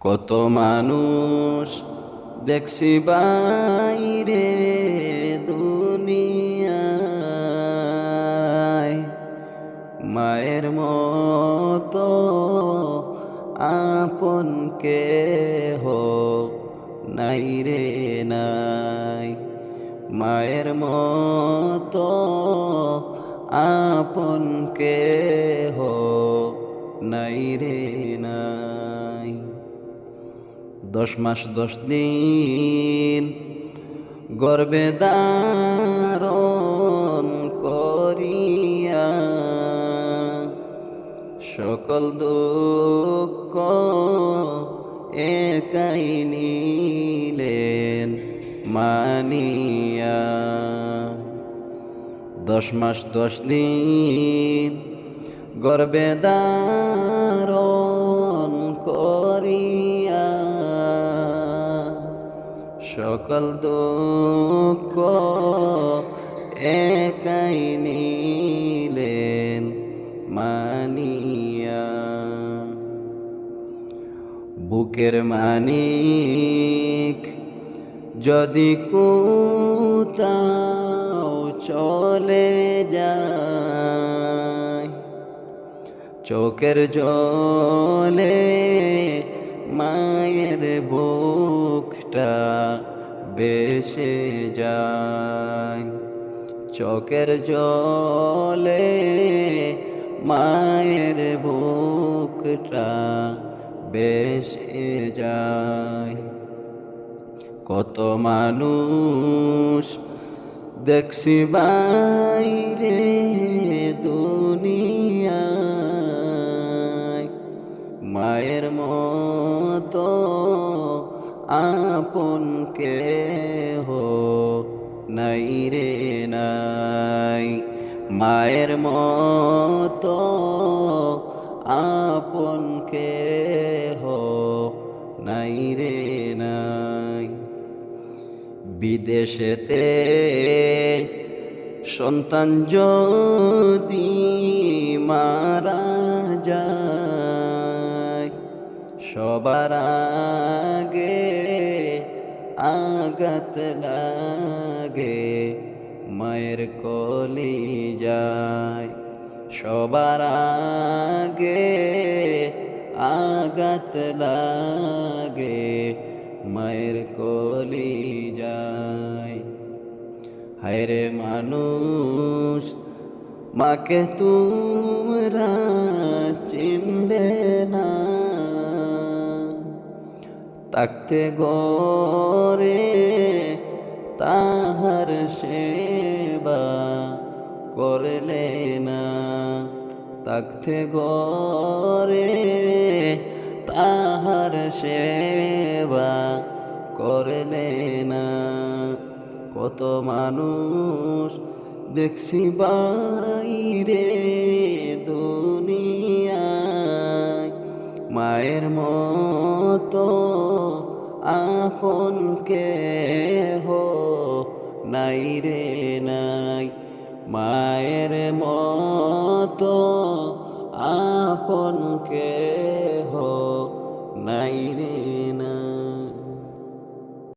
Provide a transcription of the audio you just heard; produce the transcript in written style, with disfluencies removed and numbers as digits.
কত মানুষ দেখছি বাইরে দুনিয়ায়, মায়ের মতো আপন কেহ নাই রে নাই। মায়ের মতো আপন কেহ নাই রে নাই। 10 মাস 10 দিন গর্ভে ধারণ করিয়া, সকল দুঃখ একাই নিলেন মানিয়া। 10 মাস 10 দিন গর্ভে ধারণ করিয়া, সকল দুঃখ একাই নিলেন মানিয়া। বুকের মানিক যদি কোথাও চলে যায়, চোখের জলে মায়ের বুকটা বেসে যায়। চোখের জলে মায়ের বুকটা বেসে যায়। কত মানুষ দেখছি বাইরে দুনিয়ায়, মায়ের মতো আপন কেহ নাই রে নাই। মায়ের মতো আপন কেহ নাই রে নাই। বিদেশেতে সন্তান যদি মারা যায়, সবার আগে আঘাত লাগে মায়ের কলিজায়। সবার আগে আঘাত লাগে মায়ের কলিজায়। হায়রে মানুষ, মাকে তোমরা চিনলে না, তাকতে গরে তাহার সেবা করলে না। তাকতে গরে তাহার সেবা করলে না। কত মানুষ দেখছি বাইরে দুনিয়ায়, মায়ের মতো আপন কেহ নাই রে নাই। মায়ের মতো আপন কেহ নাই রে